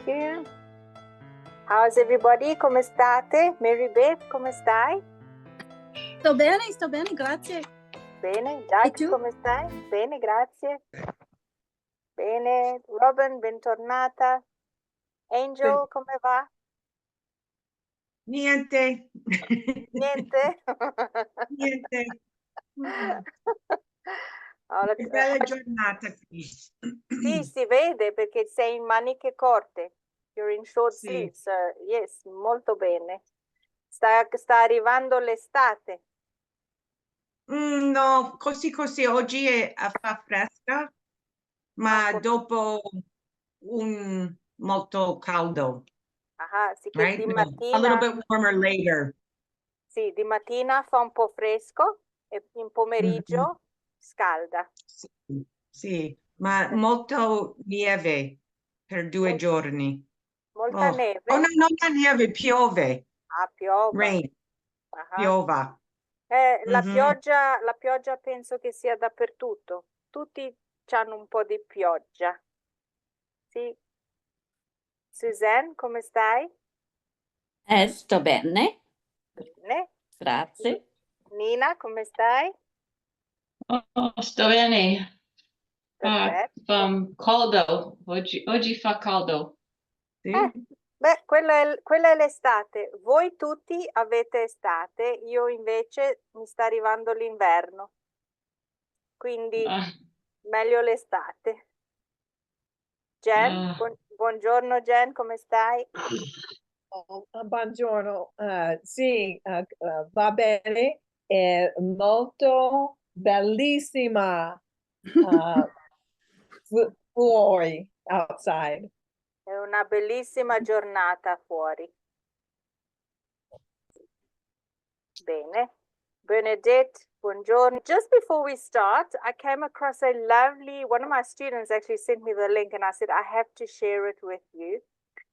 you. How's everybody? Come state? Mary Beth, come stai? Sto bene, grazie. Bene. Jack, tu? come stai? Bene, grazie. Bene. Robin, bentornata. Angel, come va? Niente. Niente? Niente. Allora, Che bella giornata qui. sì, si vede perché sei in maniche corte. You're in short Sì. sleeves. Yes, molto bene. Sta arrivando l'estate. No, così oggi fa fresca, ma dopo un molto caldo. Sì, che Right? di No, a mattina, little bit warmer later. sì, di mattina fa un po' fresco e in pomeriggio scalda. Sì, sì, ma molto neve per 2 giorni. Molta Oh, neve? no, non la neve, piove. Piove. Rain, piova. La Mhm. pioggia penso che sia dappertutto. Tutti hanno un po' di pioggia. Sì. Suzanne, come stai? Sto bene, Bene. grazie. Nina, come stai? Oh, sto bene. Perfetto. Caldo. Oggi fa caldo. Sì. Beh, quella è l'estate. Voi tutti avete estate, io invece mi sta arrivando l'inverno. Quindi Ah, meglio l'estate. Jen, ah. buongiorno Jen, come stai? Buongiorno, sì, va bene, è molto bellissima fuori, outside. È una bellissima giornata fuori. Bene. Bernadette, buongiorno. Just before we start, I came across one of my students actually sent me the link and I said, I have to share it with you.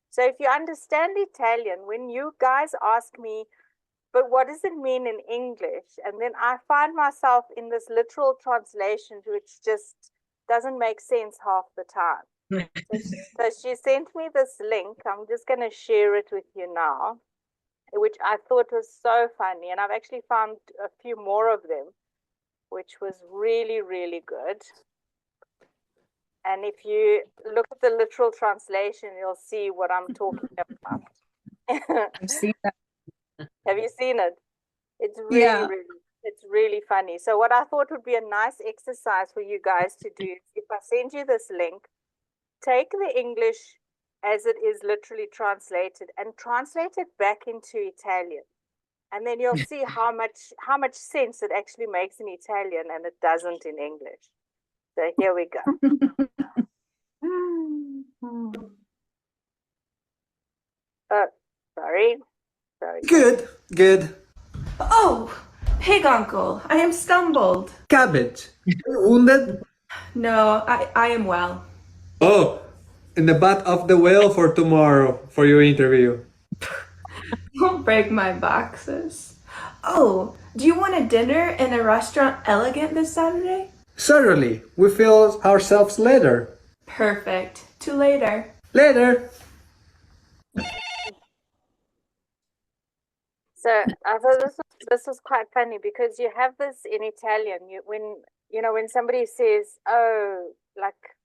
So if you understand Italian, when you guys ask me, but what does it mean in English? And then I find myself in this literal translation, which just doesn't make sense half the time. So she sent me this link. I'm just going to share it with you now, which I thought was so funny. And I've actually found a few more of them, which was really, really good. And if you look at the literal translation, you'll see what I'm talking about. I've seen that. Have you seen it? It's really, Yeah. it's really funny. So what I thought would be a nice exercise for you guys to do is if I send you this link, take the English as it is literally translated and translate it back into Italian. And then you'll see how much sense it actually makes in Italian and it doesn't in English. So here we go. Sorry. Good. Oh, pig uncle, I am stumbled. Cabbage. Wounded? No, I am well. Oh, in the butt of the whale for tomorrow for your interview. Don't break my boxes. Oh, do you want a dinner in a restaurant elegant this Saturday? Certainly. We feel ourselves later. Perfect. To later. Later. So I thought this was quite funny because you have this in Italian. When somebody says, "Oh," like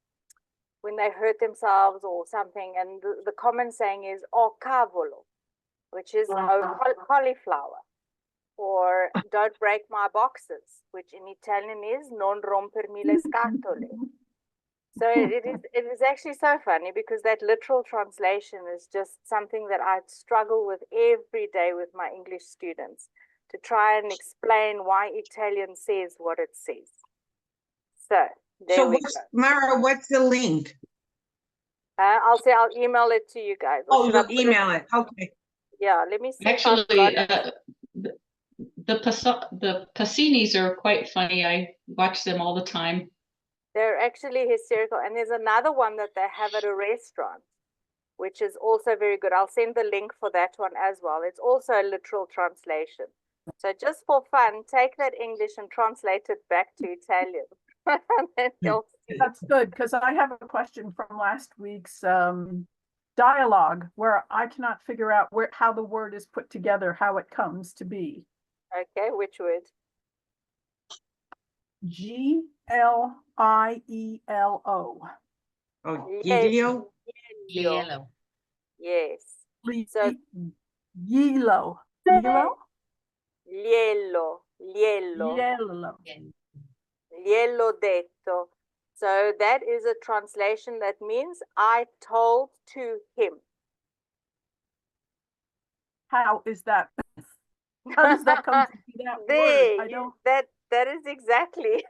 when they hurt themselves or something, and the common saying is "Oh cavolo," which is "Oh cauliflower," or "Don't break my boxes," which in Italian is "Non rompermi le scatole." So it is actually so funny because that literal translation is just something that I struggle with every day with my English students to try and explain why Italian says what it says. So there we go. Mara, what's the link? I'll email it to you guys. Oh, you'll email it. Okay. Yeah, let me see. Actually, the Passinis are quite funny. I watch them all the time. They're actually hysterical. And there's another one that they have at a restaurant, which is also very good. I'll send the link for that one as well. It's also a literal translation. So just for fun, take that English and translate it back to Italian. And then you'll see. That's good because I have a question from last week's dialogue where I cannot figure out how the word is put together, how it comes to be. Okay, which word? Glilo. Oh, Giglio? Yellow. Yes. So Yellow. Yellow? liello, liello, Yellow. liello detto. So that is a translation that means I told to him. How is that? How does that come to be that There, word? I don't. that is exactly.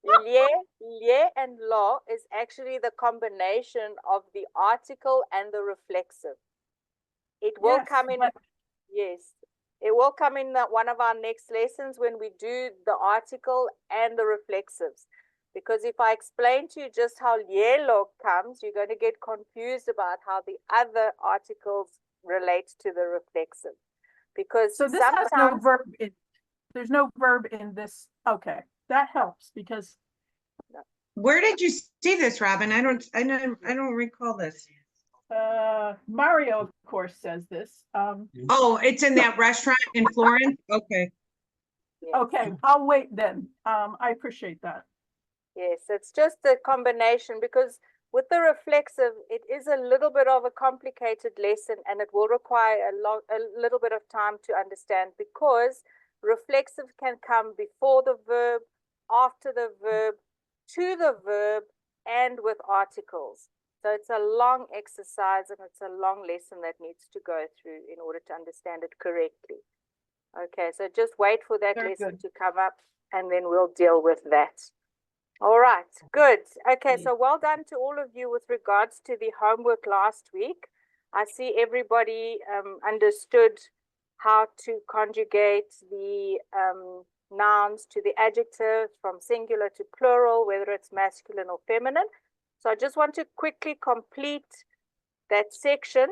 Lie and lo is actually the combination of the article and the reflexive. It will Yes, come in. but Yes, it will come in one of our next lessons when we do the article and the reflexives. Because if I explain to you just how lielo comes, you're going to get confused about how the other articles relate to the reflexive. Because so this has no sometimes verb in, there's no verb in this. Okay, that helps because Where did you see this, Robin? I don't recall this. Mario, of course, says this. Oh, it's in that restaurant in Florence? Okay. yes. Okay, I'll wait then. I appreciate that. Yes, it's just a combination because with the reflexive, it is a little bit of a complicated lesson and it will require a little bit of time to understand because reflexive can come before the verb, after the verb, to the verb, and with articles. So it's a long exercise and it's a long lesson that needs to go through in order to understand it correctly. Okay, so just wait for that Very lesson good. to come up and then we'll deal with that. All right, good. Okay, so well done to all of you with regards to the homework last week. I see everybody understood how to conjugate the nouns to the adjectives from singular to plural, whether it's masculine or feminine. So I just want to quickly complete that section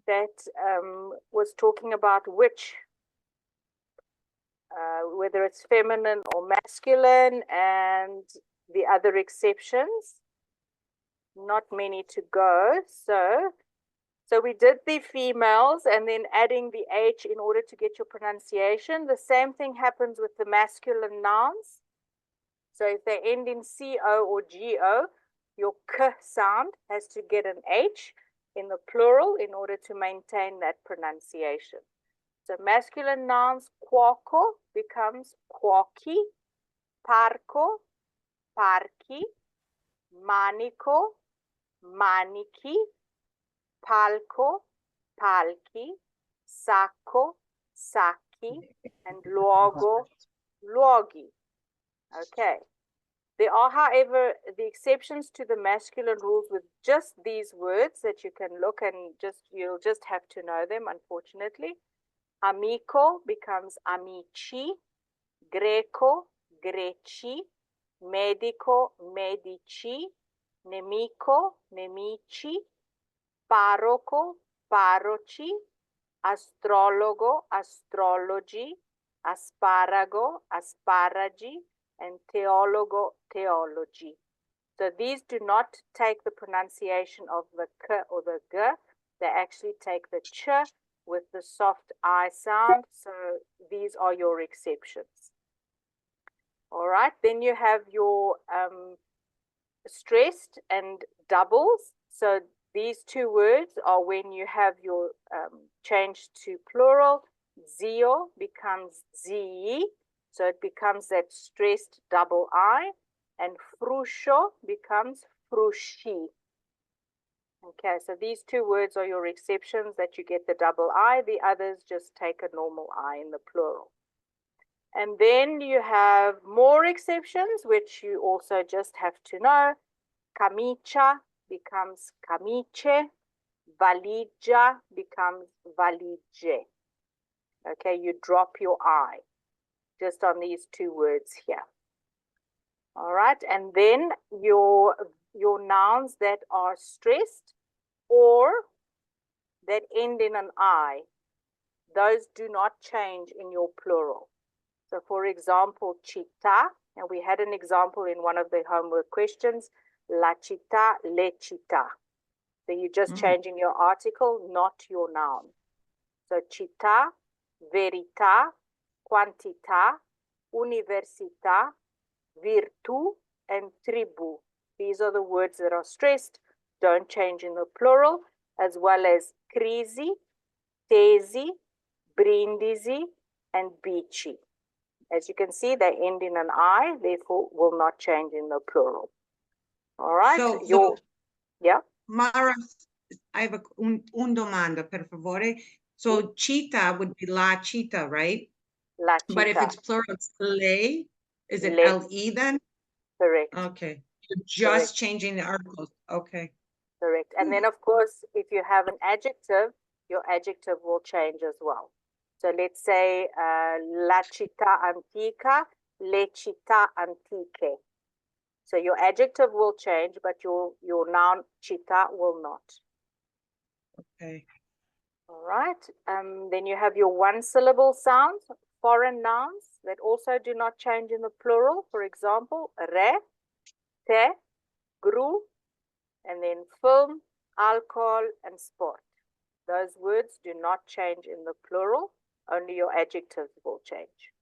that was talking about which whether it's feminine or masculine, and the other exceptions. Not many to go. So we did the females and then adding the H in order to get your pronunciation. The same thing happens with the masculine nouns. So if they end in CO or GO, your K sound has to get an H in the plural in order to maintain that pronunciation. So masculine nouns, quaco becomes quacky, parco, parchi, manico, maniki, palco, palchi, sacco, sacchi, and luogo, luoghi. Okay. There are, however, the exceptions to the masculine rules with just these words that you can look and you'll just have to know them, unfortunately. Amico becomes amici, greco, greci, medico, medici, nemico, nemici, parroco, parroci, astrologo, astrologi, asparago, asparagi, and theologo, theology. So these do not take the pronunciation of the K or the G, they actually take the Ch with the soft I sound. So these are your exceptions. All right, then you have your stressed and doubles. So these two words are when you have your change to plural. Zio becomes zi, so it becomes that stressed double I, and fruscio becomes frusci. Okay, so these two words are your exceptions that you get the double I. The others just take a normal I in the plural. And then you have more exceptions, which you also just have to know. Camicia becomes camice. Valigia becomes valige. Okay, you drop your I just on these two words here. All right, and then your nouns that are stressed or that end in an I, those do not change in your plural. So for example, città, and we had an example in one of the homework questions, la città, le città. So you're just Mm. changing your article, not your noun. So città, verità, quantità, università, virtù, and tribù. These are the words that are stressed. Don't change in the plural, as well as crisi, tesi, brindisi, and bici. As you can see, they end in an I, therefore will not change in the plural. All right. So, yeah. Mara, I have un domanda, per favore. So città would be la città, right? La But if città. it's plural, it's le. Is it Le. le then? Correct. Okay. You're just changing the articles. Okay. Correct. And then, of course, if you have an adjective, your adjective will change as well. So let's say la città antica, le città antiche. So your adjective will change, but your noun città will not. Okay. All right. Then you have your one syllable sounds, foreign nouns that also do not change in the plural. For example, re, te, gru, and then film, alcohol, and sport. Those words do not change in the plural, only your adjectives will change.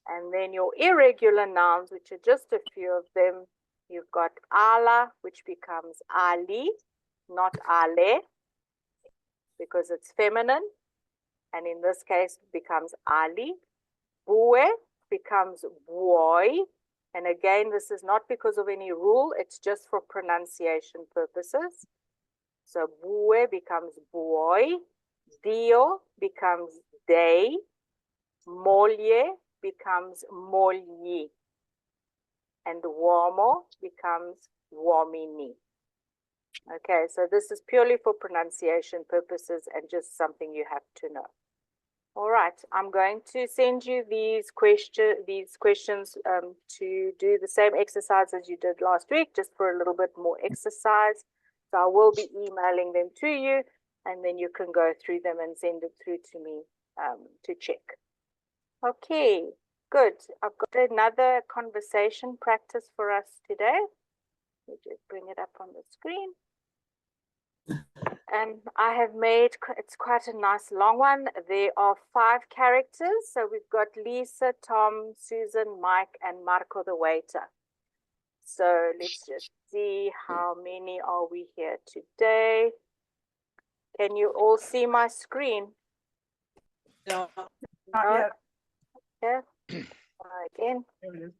And then your irregular nouns, which are just a few of them, you've got ala, which becomes ali, not ale, because it's feminine. And in this case, it becomes ali. Bue becomes buoi. And again, this is not because of any rule, it's just for pronunciation purposes. So bue becomes buoi, dio becomes dei, moglie becomes mogli, and uomo becomes uomini. Okay, so this is purely for pronunciation purposes and just something you have to know. All right, I'm going to send you these questions to do the same exercise as you did last week, just for a little bit more exercise. So I will be emailing them to you, and then you can go through them and send it through to me to check. Okay, good. I've got another conversation practice for us today. Let me just bring it up on the screen. And I have made, it's quite a nice long one. There are 5 characters. So we've got Lisa, Tom, Susan, Mike, and Marco the waiter. So let's just see how many are we here today. Can you all see my screen? Not No? yet. Yeah. Again. There it is.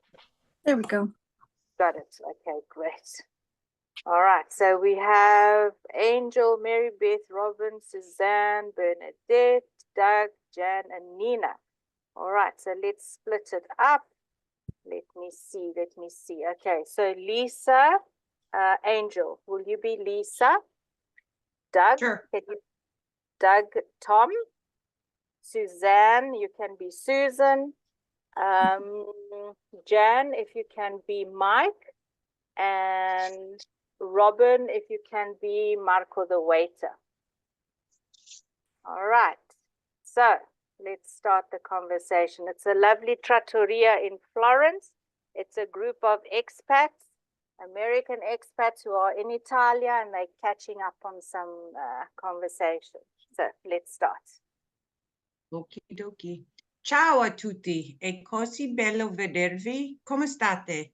There we go. Got it. Okay, great. All right, so we have Angel, Mary Beth, Robin, Suzanne, Bernadette, Doug, Jan, and Nina. All right, so let's split it up. Let me see. Okay, so Lisa, Angel, will you be Lisa? Doug, Sure. Doug, Tom. Suzanne, you can be Susan. Jan, if you can be Mike. And Robin, if you can be Marco the waiter. All right, so let's start the conversation. It's a lovely trattoria in Florence. It's a group of expats, American expats who are in Italia, and they're catching up on some conversation. So let's start. Okie dokie. Ciao a tutti, è così bello vedervi. Come state?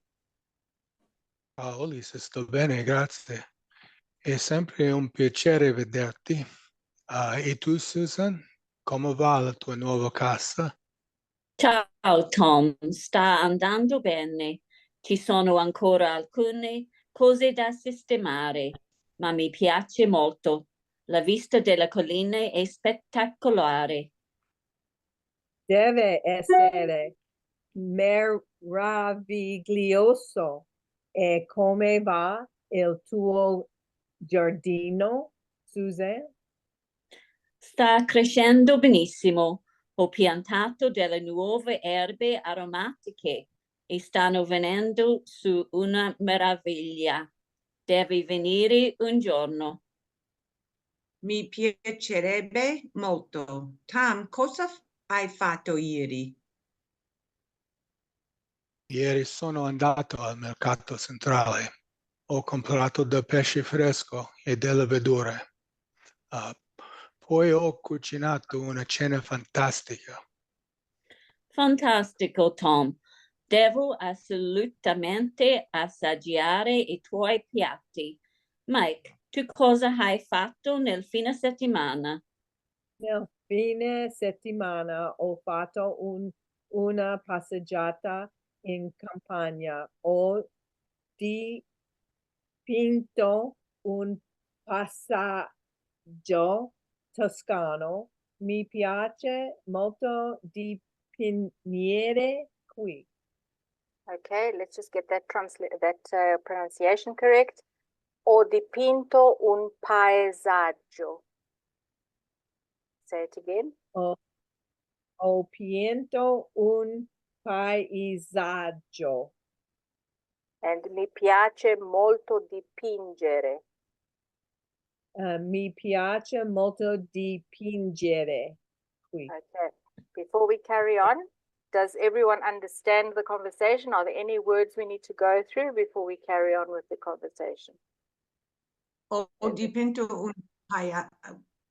Ciao Lisa, sto bene, grazie. È sempre un piacere vederti. E tu, Susan, come va la tua nuova casa? Ciao Tom, sta andando bene. Ci sono ancora alcune cose da sistemare, ma mi piace molto. La vista delle colline è spettacolare. Deve essere meraviglioso. E come va il tuo giardino, Susan? Sta crescendo benissimo. Ho piantato delle nuove erbe aromatiche e stanno venendo su una meraviglia. Devi venire un giorno. Mi piacerebbe molto. Tom, cosa hai fatto ieri? Ieri sono andato al mercato centrale. ho comprato del pesce fresco e delle verdure. Poi ho cucinato una cena fantastica. Fantastico, Tom. Devo assolutamente assaggiare i tuoi piatti. Mike, tu cosa hai fatto nel fine settimana? Nel fine settimana ho fatto una passeggiata in campagna. Ho dipinto un passaggio toscano. Mi piace molto dipingere qui. Okay, let's just get that pronunciation correct. Ho dipinto un paesaggio. Say it again. Ho dipinto un paesaggio. And mi piace molto dipingere. Mi piace molto dipingere qui. Okay. Before we carry on, does everyone understand the conversation? Are there any words we need to go through before we carry on with the conversation? Ho dipinto un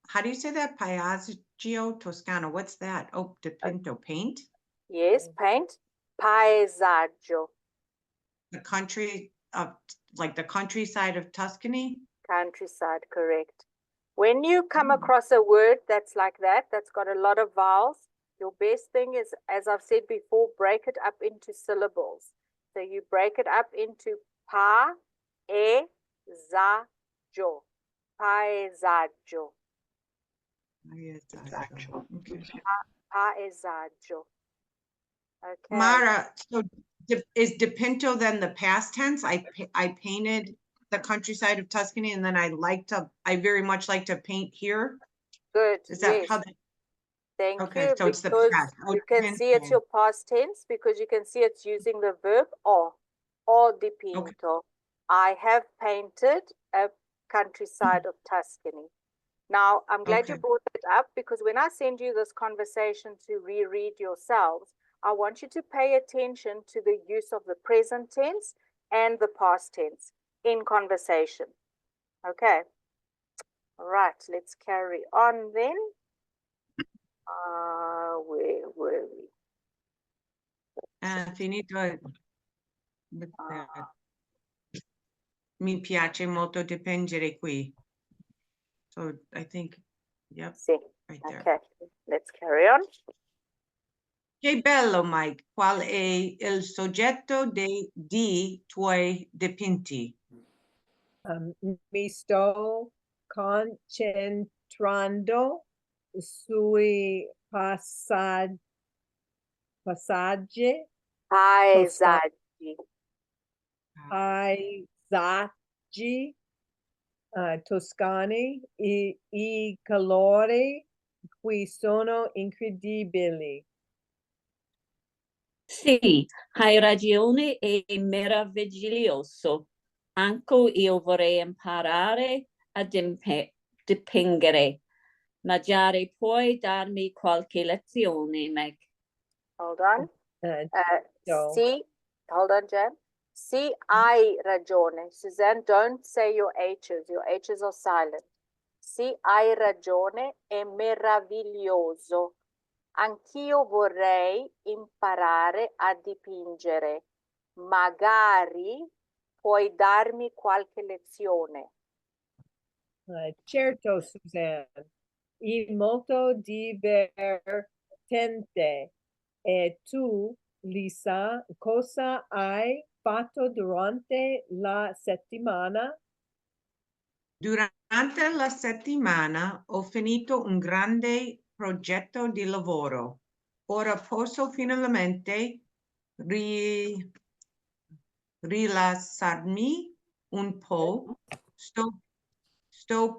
how do you say that? Paesaggio Toscano. What's that? Oh, dipinto, paint? Yes, paint. Paesaggio. The country of, like the countryside of Tuscany? Countryside, correct. When you come across a word that's like that, that's got a lot of vowels, your best thing is, as I've said before, break it up into syllables. So you break it up into paesaggio. Paesaggio. Paesaggio. Okay. Paesaggio. Okay. Mara, so is dipinto then the past tense? I painted the countryside of Tuscany, and then I very much like to paint here. Good. Is that Yes. how that? Thank Okay, you. so it's the Because past. you can see it's Dipinto. your past tense because you can see it's using the verb or dipinto. I have painted a countryside of Tuscany. Now, I'm glad you Okay. brought it up because when I send you this conversation to reread yourselves, I want you to pay attention to the use of the present tense and the past tense in conversation. Okay. All right, let's carry on then. Where were we? Finito with that. Mi piace molto dipingere qui. So I think, yep, See. right there. Okay, let's carry on. Che bello, Mike. Qual è il soggetto di tuoi dipinti? Mi sto concentrando sui passaggi Paesaggi. paesaggi toscani. I colori qui sono incredibili. Sì, hai ragione, è meraviglioso. Anche io vorrei imparare a dipingere. Magari puoi darmi qualche lezione, Meg. Hold on. So, Sì, hold on, Jan. Sì, hai ragione. Suzanne, don't say your H's. Your H's are silent. Sì, hai ragione, è meraviglioso. Anch'io vorrei imparare a dipingere. Magari puoi darmi qualche lezione. certo, Suzanne, è molto divertente. E tu, Lisa, cosa hai fatto durante la settimana? Durante la settimana ho finito un grande progetto di lavoro. Ora posso finalmente rilassarmi un po'. Sto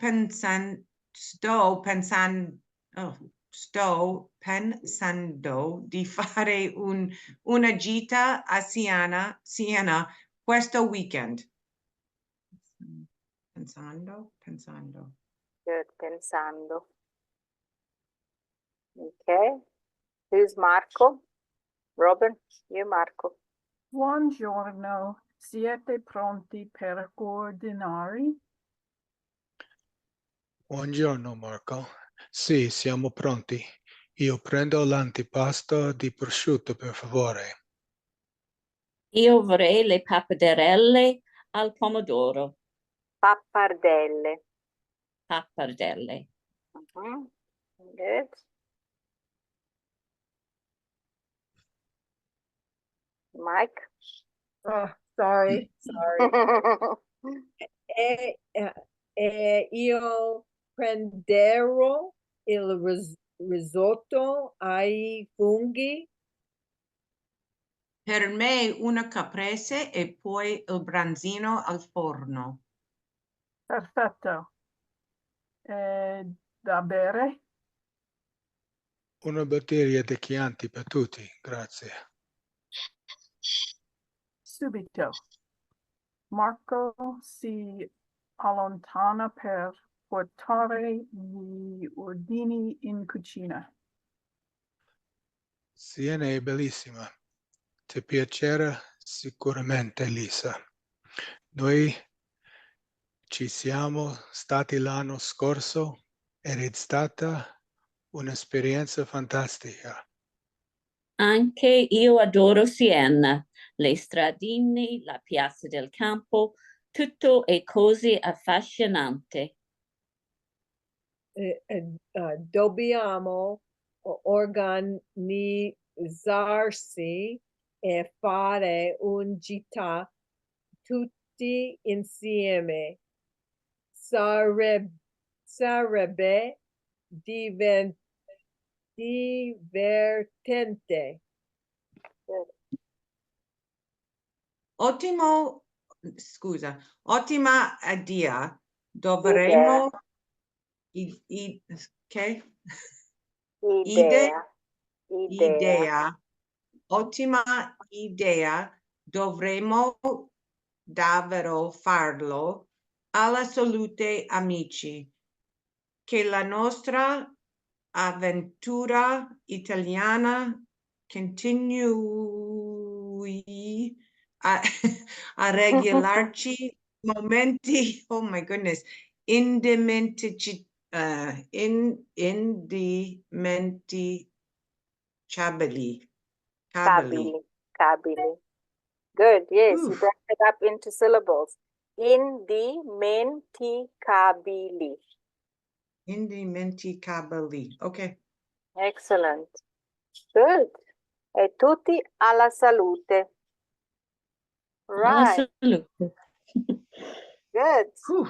pensando di fare una gita a Siena questo weekend. Pensando. Good, pensando. Okay. Who's Marco? Robin, you Marco. Buongiorno. Siete pronti per ordinare? Buongiorno Marco. Sì, siamo pronti. Io prendo l'antipasto di prosciutto, per favore. Io vorrei le pappardelle al pomodoro. Pappardelle. Pappardelle. Mhm. Good. Mike? Oh, sorry. Io prenderò il risotto ai funghi. Per me una caprese e poi il branzino al forno. Perfetto. Da bere? Una bottiglia di Chianti per tutti, grazie. Subito. Marco si allontana per portare gli ordini in cucina. Siena è bellissima. Ti piacerà sicuramente, Lisa. Noi ci siamo stati l'anno scorso ed è stata un'esperienza fantastica. Anche io adoro Siena, le stradine, la piazza del campo, tutto è così affascinante. Dobbiamo organizzarsi e fare un gita tutti insieme. Sarebbe divertente. Ottimo, scusa, ottima idea. Dovremmo che? Idea. Idea. Ottima idea. Dovremmo davvero farlo. Alla salute, amici. Che la nostra avventura italiana continui a, a regalarci momenti, oh my goodness, indimenticabili. Cabili. Good. Yes, you Oof. broke it up into syllables. Indimenticabili. Indimenticabili. Okay. Excellent. Good. E tutti alla salute. Alla Right. salute. Good. Whew.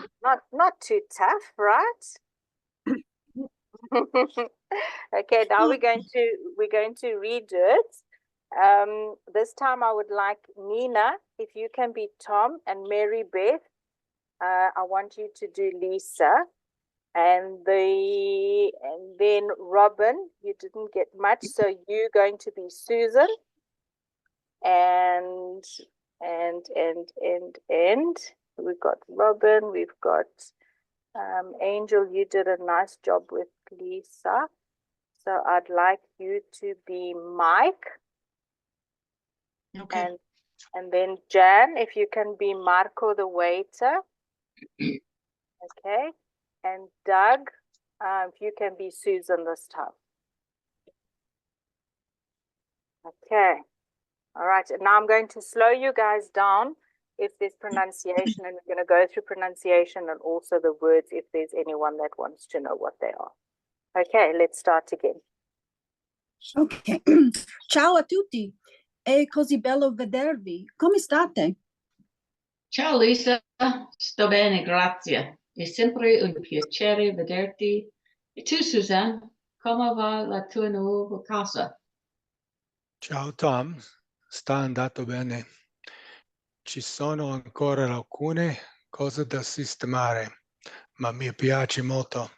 Not too tough, right? Okay, now we're going to redo it. This time I would like Nina, if you can be Tom, and Mary Beth. I want you to do Lisa, and then Robin. You didn't get much, so you're going to be Susan, and we've got Robin. We've got Angel. You did a nice job with Lisa. So I'd like you to be Mike. Okay. And then Jan, if you can be Marco the waiter. Okay. And Doug, if you can be Susan this time. Okay. All right. And now I'm going to slow you guys down if there's pronunciation, and we're going to go through pronunciation and also the words if there's anyone that wants to know what they are. Okay, let's start again. Ok, ciao a tutti, è così bello vedervi. Come state? Ciao Lisa, sto bene, grazie. È sempre un piacere vederti. E tu, Suzanne, come va la tua nuova casa? Ciao Tom, sta andando bene. Ci sono ancora alcune cose da sistemare, ma mi piace molto.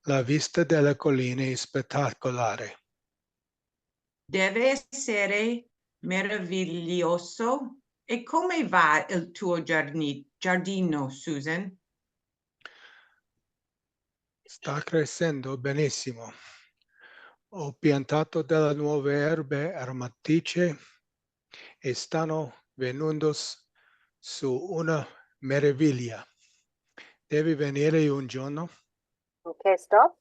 La vista delle colline è spettacolare. Deve essere meraviglioso. E come va il tuo giardino, Susan? Sta crescendo benissimo. Ho piantato delle nuove erbe aromatiche e stanno venendo su una meraviglia. Devi venire un giorno. Okay, stop.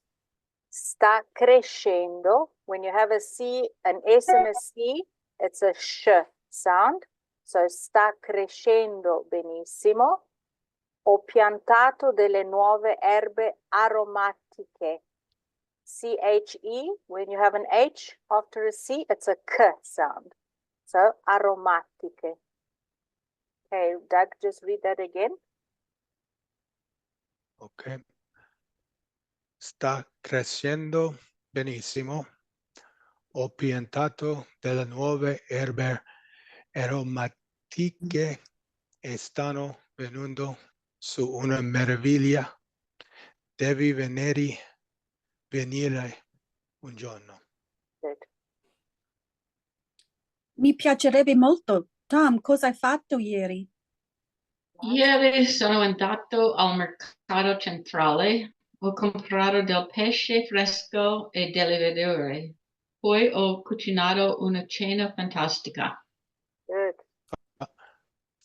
Sta crescendo. When you have a C, an S and a C, it's a sh sound. So sta crescendo benissimo. Ho piantato delle nuove erbe aromatiche. C-H-E, when you have an H after a C, it's a K sound. So aromatiche. Okay, Doug, just read that again. Ok. Sta crescendo benissimo. Ho piantato delle nuove erbe aromatiche e stanno venendo su una meraviglia. Devi venire un giorno. Good. Mi piacerebbe molto. Tom, cosa hai fatto ieri? Ieri sono andato al mercato centrale. Ho comprato del pesce fresco e delle verdure. Poi ho cucinato una cena fantastica. Good.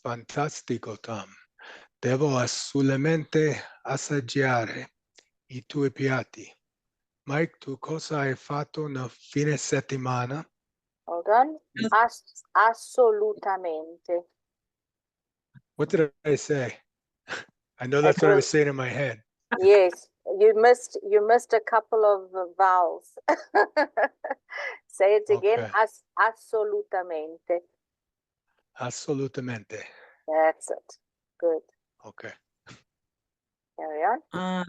Fantastico, Tom. Devo assolutamente assaggiare i tuoi piatti. Mike, tu cosa hai fatto nel fine settimana? Hold on. Assolutamente. What did I say? I know that's what I was saying in my head. Yes, you missed a couple of vowels. Say it again. Okay. Assolutamente. Assolutamente. That's it. Good. Okay. Carry on.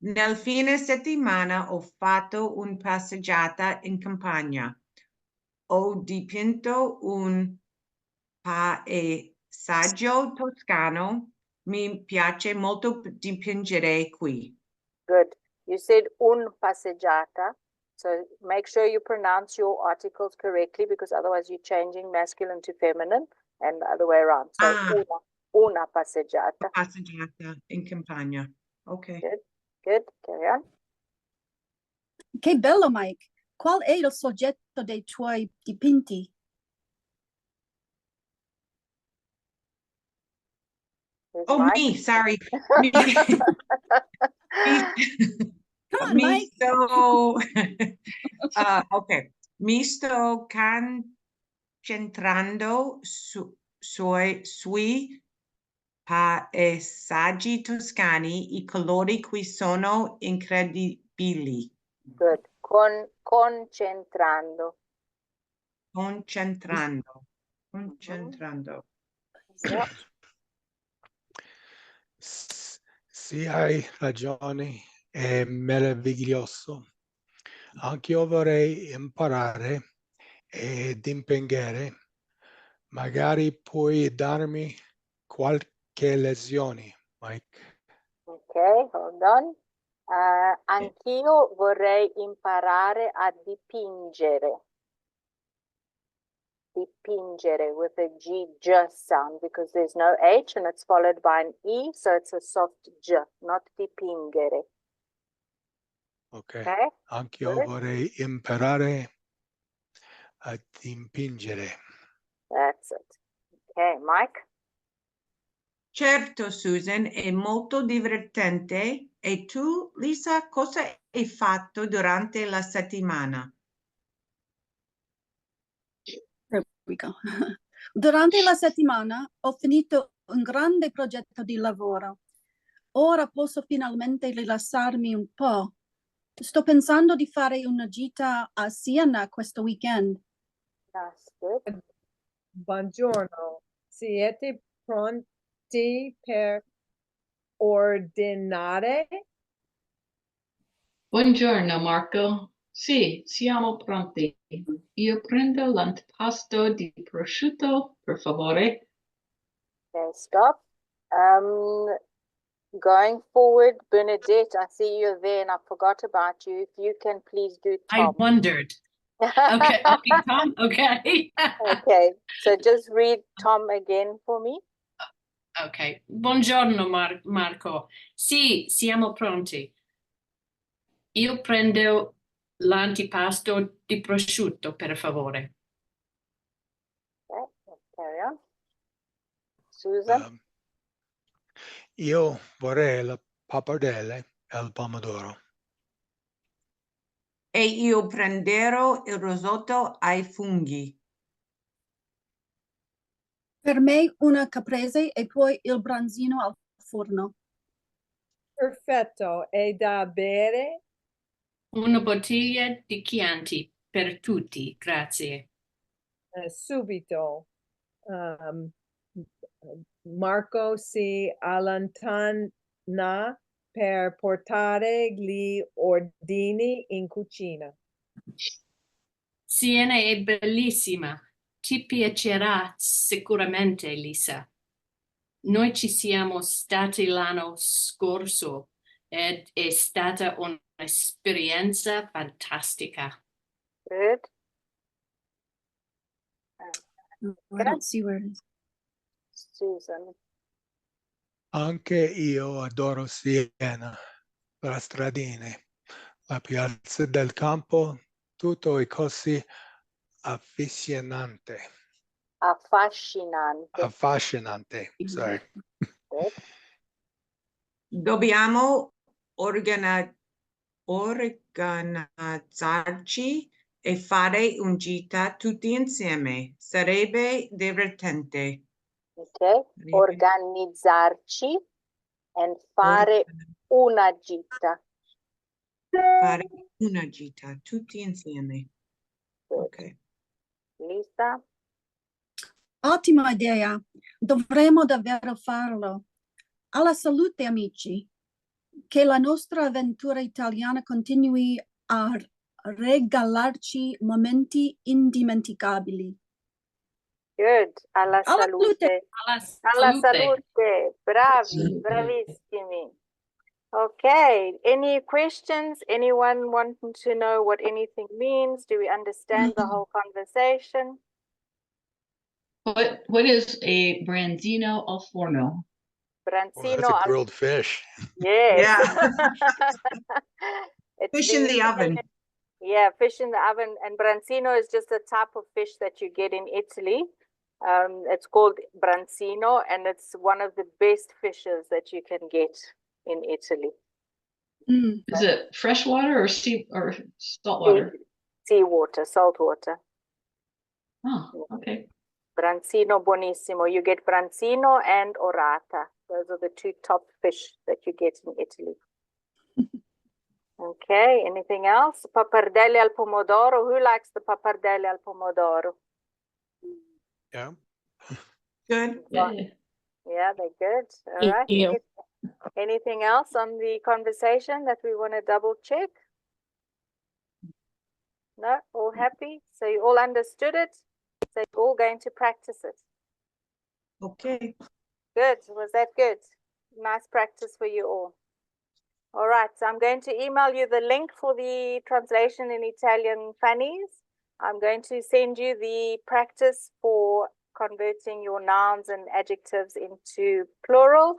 Nel fine settimana ho fatto una passeggiata in campagna. Ho dipinto un paesaggio toscano. Mi piace molto dipingere qui. Good. You said un passeggiata. So make sure you pronounce your articles correctly because otherwise you're changing masculine to feminine and the other way around. So una passeggiata. Passeggiata in campagna. Ok. Good. Carry on. Che bello, Mike. Qual è il soggetto dei tuoi dipinti? Who's Oh, Mike? me, sorry. Come on, Mi Mike. sto, ok, mi sto concentrando sui paesaggi toscani. I colori qui sono incredibili. Good. Concentrando. Concentrando. Yeah. Sì, hai ragione, è meraviglioso. Anche io vorrei imparare ed impegnare. Magari puoi darmi qualche lezione, Mike. Ok, hold on. Anch'io vorrei imparare a dipingere. Dipingere with a G sound because there's no H and it's followed by an E, so it's a soft J, not dipingere. Ok. Okay? Anche io Good. vorrei imparare a dipingere. That's it. Okay, Mike. Certo, Susan, è molto divertente. E tu, Lisa, cosa hai fatto durante la settimana? There we go. Durante la settimana ho finito un grande progetto di lavoro. Ora posso finalmente rilassarmi un po'. Sto pensando di fare una gita a Siena questo weekend. That's good. Buongiorno. Siete pronti per ordinare? Buongiorno Marco. Sì, siamo pronti. Io prendo l'antipasto di prosciutto, per favore. Okay, stop. Going forward, Bernadette, I see you're there and I forgot about you. If you can please do I Tom. wondered. Okay, I'll be Tom. Okay. Okay, so just read Tom again for me. Ok, buongiorno Marco. Sì, siamo pronti. Io prendo l'antipasto di prosciutto, per favore. Okay, let's carry on. Susan? Io vorrei la pappardelle e il pomodoro. E io prenderò il risotto ai funghi. Per me una caprese e poi il branzino al forno. Perfetto. E da bere? Una bottiglia di Chianti per tutti, grazie. Subito. Marco si allontana per portare gli ordini in cucina. Siena è bellissima. Ti piacerà sicuramente, Lisa. Noi ci siamo stati l'anno scorso ed è stata un'esperienza fantastica. Good. I don't see where it is. Susan. Anche io adoro Siena, la stradine, la piazza del campo, tutto è così affascinante. Affascinante. Affascinante, sorry. Good. Dobbiamo organizzarci e fare un gita tutti insieme. Sarebbe divertente. Ok. Organizzarci e fare una gita. Fare una gita tutti insieme. Good. Ok. Lisa? Ottima idea. Dovremmo davvero farlo. Alla salute, amici. Che la nostra avventura italiana continui a regalarci momenti indimenticabili. Good. Alla Alla salute. Alla salute. Bravi, bravissimi. Okay. Any questions? Anyone wanting to know what anything means? Do we understand the whole conversation? What is a branzino al forno? Branzino. That's a grilled fish. Yes. Yeah. It's Fish in the oven. Yeah, fish in the oven. And branzino is just a type of fish that you get in Italy. It's called branzino, and it's one of the best fishes that you can get in Italy. Is it freshwater or saltwater? Seawater, salt water. Oh, okay. Branzino buonissimo. You get branzino and orata. Those are the two top fish that you get in Italy. Okay, anything else? Pappardelle al pomodoro. Who likes the pappardelle al pomodoro? Yeah. Good. Yeah, they're good. All right. Anything else on the conversation that we want to double check? No, all happy? So you all understood it? So you're all going to practice it? Okay. Good. Was that good? Nice practice for you all. All right. So I'm going to email you the link for the translation in Italian Fannies. I'm going to send you the practice for converting your nouns and adjectives into plural.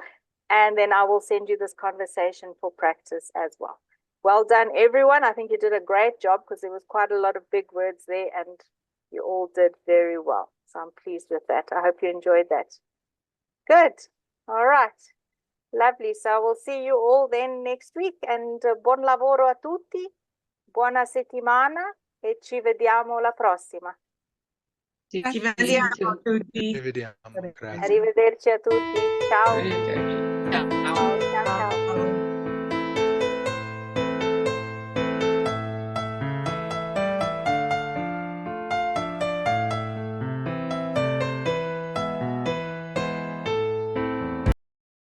And then I will send you this conversation for practice as well. Well done, everyone. I think you did a great job because there was quite a lot of big words there and you all did very well. So I'm pleased with that. I hope you enjoyed that. Good. All right. Lovely. So I will see you all then next week. And buon lavoro a tutti. Buona settimana e ci vediamo la prossima. Ci vediamo tutti. Ci vediamo. Grazie. Arrivederci a tutti. Ciao. Arrivederci. Ciao.